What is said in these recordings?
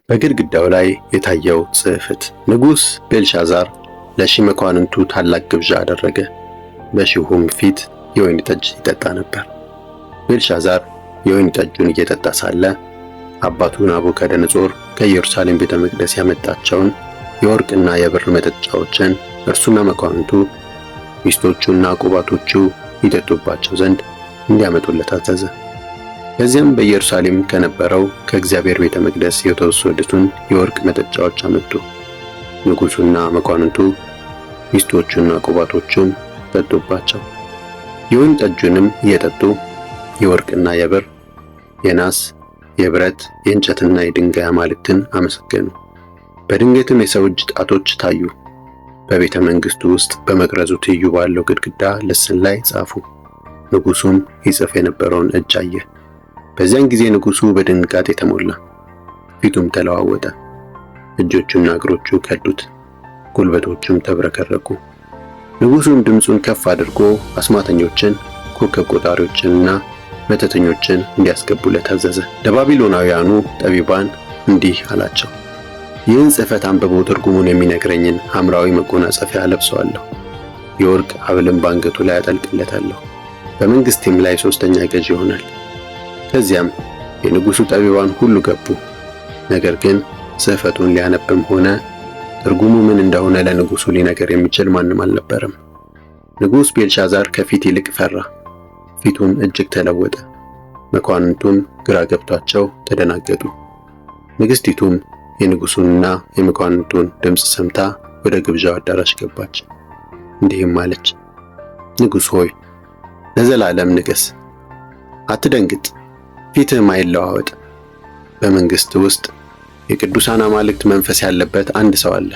በግድግዳው ላይ የታየው ጽሕፈት ንጉሥ ቤልሻዛር ለሺህ መኳንንቱ ታላቅ ግብዣ አደረገ። በሺሁም ፊት የወይን ጠጅ ይጠጣ ነበር። ቤልሻዛር የወይን ጠጁን እየጠጣ ሳለ አባቱ ናቡከደነጾር ከኢየሩሳሌም ቤተ መቅደስ ያመጣቸውን የወርቅና የብር መጠጫዎችን እርሱና መኳንንቱ ሚስቶቹና ቁባቶቹ ይጠጡባቸው ዘንድ እንዲያመጡለት አዘዘ። ከዚያም በኢየሩሳሌም ከነበረው ከእግዚአብሔር ቤተ መቅደስ የተወሰዱትን የወርቅ መጠጫዎች አመጡ። ንጉሡና መኳንንቱ ሚስቶቹና ቁባቶቹም ጠጡባቸው። የወይን ጠጁንም እየጠጡ የወርቅና የብር፣ የናስ፣ የብረት፣ የእንጨትና የድንጋይ አማልክትን አመሰገኑ። በድንገትም የሰው እጅ ጣቶች ታዩ። በቤተ መንግሥቱ ውስጥ በመቅረዙ ትይዩ ባለው ግድግዳ ልስን ላይ ጻፉ። ንጉሡም ይጽፍ የነበረውን እጅ አየ። በዚያን ጊዜ ንጉሡ በድንጋጤ ተሞላ፣ ፊቱም ተለዋወጠ። እጆቹና እግሮቹ ከዱት፣ ጉልበቶቹም ተብረከረኩ። ንጉሡም ድምፁን ከፍ አድርጎ አስማተኞችን፣ ኮከብ ቆጣሪዎችንና መተተኞችን እንዲያስገቡለት አዘዘ። ለባቢሎናውያኑ ጠቢባን እንዲህ አላቸው፣ ይህን ጽሕፈት አንብቦ ትርጉሙን የሚነግረኝን ሐምራዊ መጎናጸፊያ ለብሰዋለሁ፣ የወርቅ ሐብልም በአንገቱ ላይ አጠልቅለታለሁ። በመንግሥቴም ላይ ሦስተኛ ገዥ ይሆናል። ከዚያም የንጉሡ ጠቢባን ሁሉ ገቡ። ነገር ግን ጽሕፈቱን ሊያነብም ሆነ ትርጉሙ ምን እንደሆነ ለንጉሡ ሊነገር የሚችል ማንም አልነበረም። ንጉሥ ቤልሻዛር ከፊት ይልቅ ፈራ፣ ፊቱም እጅግ ተለወጠ። መኳንንቱም ግራ ገብቷቸው ተደናገጡ። ንግሥቲቱም የንጉሡንና የመኳንንቱን ድምፅ ሰምታ ወደ ግብዣው አዳራሽ ገባች። እንዲህም አለች፣ ንጉሥ ሆይ ለዘላለም ንገሥ፣ አትደንግጥ፣ ፊትህም አይለዋወጥ። በመንግሥት ውስጥ የቅዱሳን አማልክት መንፈስ ያለበት አንድ ሰው አለ።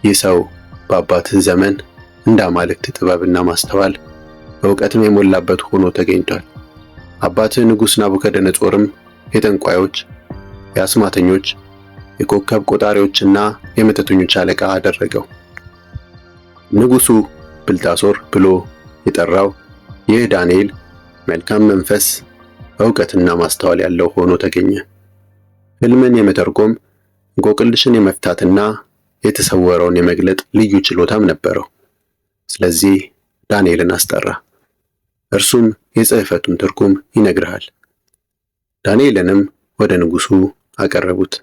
ይህ ሰው በአባትህ ዘመን እንደ አማልክት ጥበብና ማስተዋል በእውቀትም የሞላበት ሆኖ ተገኝቷል። አባትህ ንጉሥ ናቡከደነጾርም የጠንቋዮች፣ የአስማተኞች፣ የኮከብ ቆጣሪዎችና የመተተኞች አለቃ አደረገው። ንጉሡ ብልጣሶር ብሎ የጠራው ይህ ዳንኤል መልካም መንፈስ፣ ዕውቀትና ማስተዋል ያለው ሆኖ ተገኘ። ሕልምን የመተርጎም እንቆቅልሽን የመፍታትና የተሰወረውን የመግለጥ ልዩ ችሎታም ነበረው። ስለዚህ ዳንኤልን አስጠራ፣ እርሱም የጽሕፈቱን ትርጉም ይነግርሃል። ዳንኤልንም ወደ ንጉሡ አቀረቡት።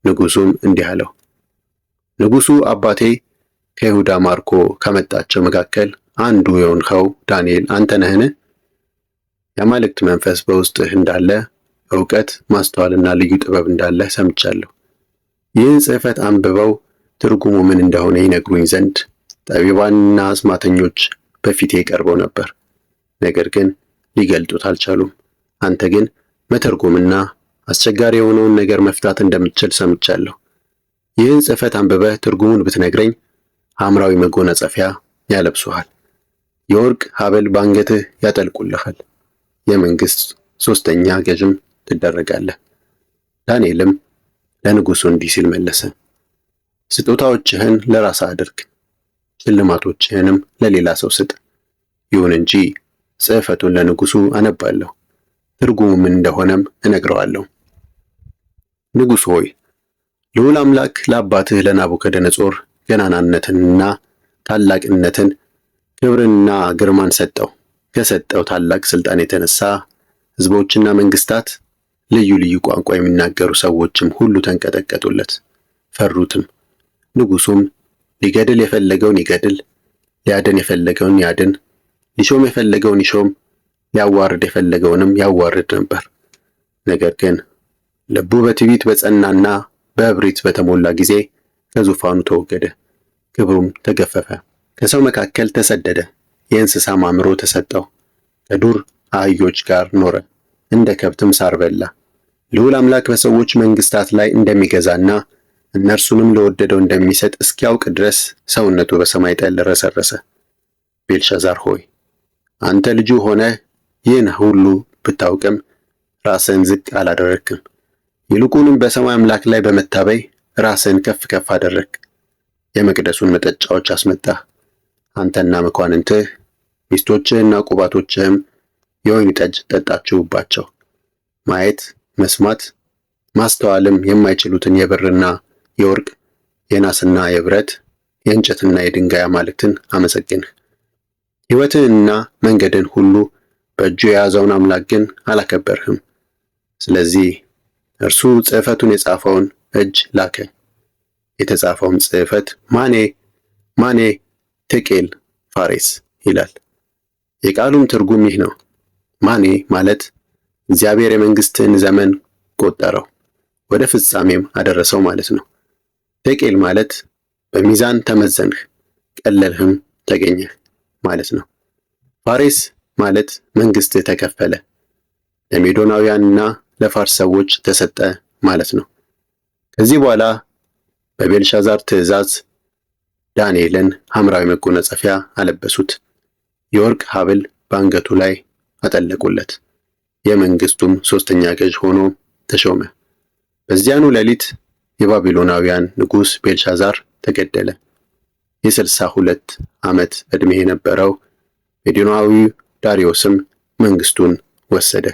ንጉሡም እንዲህ አለው፣ ንጉሡ አባቴ ከይሁዳ ማርኮ ካመጣቸው መካከል አንዱ የሆንኸው ዳንኤል አንተ ነህን? የአማልክት መንፈስ በውስጥህ እንዳለ ዕውቀት ማስተዋልና ልዩ ጥበብ እንዳለ ሰምቻለሁ። ይህን ጽሕፈት አንብበው ትርጉሙ ምን እንደሆነ ይነግሩኝ ዘንድ ጠቢባንና አስማተኞች በፊቴ ቀርበው ነበር፣ ነገር ግን ሊገልጡት አልቻሉም። አንተ ግን መተርጎምና አስቸጋሪ የሆነውን ነገር መፍታት እንደምትችል ሰምቻለሁ። ይህን ጽሕፈት አንብበህ ትርጉሙን ብትነግረኝ ሐምራዊ መጎናጸፊያ ያለብሱሃል፣ የወርቅ ሐብል በአንገትህ ያጠልቁልሃል፣ የመንግሥት ሦስተኛ ገዥም ትደረጋለህ። ዳንኤልም ለንጉሡ እንዲህ ሲል መለሰ፣ ስጦታዎችህን ለራስህ አድርግ፣ ሽልማቶችህንም ለሌላ ሰው ስጥ። ይሁን እንጂ ጽሕፈቱን ለንጉሡ አነባለሁ፣ ትርጉሙ ምን እንደሆነም እነግረዋለሁ። ንጉሥ ሆይ ልዑል አምላክ ለአባትህ ለናቡከደነጾር ገናናነትንና ታላቅነትን ክብርንና ግርማን ሰጠው። ከሰጠው ታላቅ ሥልጣን የተነሳ ሕዝቦችና መንግሥታት፣ ልዩ ልዩ ቋንቋ የሚናገሩ ሰዎችም ሁሉ ተንቀጠቀጡለት፣ ፈሩትም። ንጉሡም ሊገድል የፈለገውን ይገድል፣ ሊያድን የፈለገውን ያድን፣ ሊሾም የፈለገውን ይሾም፣ ሊያዋርድ የፈለገውንም ያዋርድ ነበር። ነገር ግን ልቡ በትዕቢት በጸናና በእብሪት በተሞላ ጊዜ ከዙፋኑ ተወገደ፣ ክብሩም ተገፈፈ። ከሰው መካከል ተሰደደ፣ የእንስሳም አእምሮ ተሰጠው፣ ከዱር አህዮች ጋር ኖረ፣ እንደ ከብትም ሳር በላ። ልዑል አምላክ በሰዎች መንግሥታት ላይ እንደሚገዛና እነርሱንም ለወደደው እንደሚሰጥ እስኪያውቅ ድረስ ሰውነቱ በሰማይ ጠል ረሰረሰ። ቤልሻዛር ሆይ አንተ ልጁ ሆነህ ይህን ሁሉ ብታውቅም ራስህን ዝቅ አላደረግክም። ይልቁንም በሰማይ አምላክ ላይ በመታበይ ራስህን ከፍ ከፍ አደረግክ። የመቅደሱን መጠጫዎች አስመጣህ። አንተና መኳንንትህ ሚስቶችህና ቁባቶችህም የወይን ጠጅ ጠጣችሁባቸው። ማየት፣ መስማት፣ ማስተዋልም የማይችሉትን የብርና የወርቅ የናስና የብረት የእንጨትና የድንጋይ አማልክትን አመሰግንህ። ሕይወትህንና መንገድን ሁሉ በእጁ የያዘውን አምላክ ግን አላከበርህም። ስለዚህ እርሱ ጽሕፈቱን የጻፈውን እጅ ላከ። የተጻፈውም ጽሕፈት ማኔ ማኔ ቴቄል ፋሬስ ይላል። የቃሉም ትርጉም ይህ ነው። ማኔ ማለት እግዚአብሔር የመንግሥትህን ዘመን ቆጠረው ወደ ፍጻሜም አደረሰው ማለት ነው። ቴቄል ማለት በሚዛን ተመዘንህ ቀለልህም ተገኘህ ማለት ነው። ፋሬስ ማለት መንግሥትህ ተከፈለ፣ ለሜዶናውያንና ለፋርስ ሰዎች ተሰጠ ማለት ነው። ከዚህ በኋላ በቤልሻዛር ትእዛዝ ዳንኤልን ሐምራዊ መጎናጸፊያ አለበሱት፣ የወርቅ ሐብል በአንገቱ ላይ አጠለቁለት። የመንግሥቱም ሦስተኛ ገዥ ሆኖ ተሾመ። በዚያኑ ሌሊት የባቢሎናውያን ንጉሥ ቤልሻዛር ተገደለ። የ62 ዓመት ዕድሜ የነበረው ሜዶናዊው ዳርዮስም መንግሥቱን ወሰደ።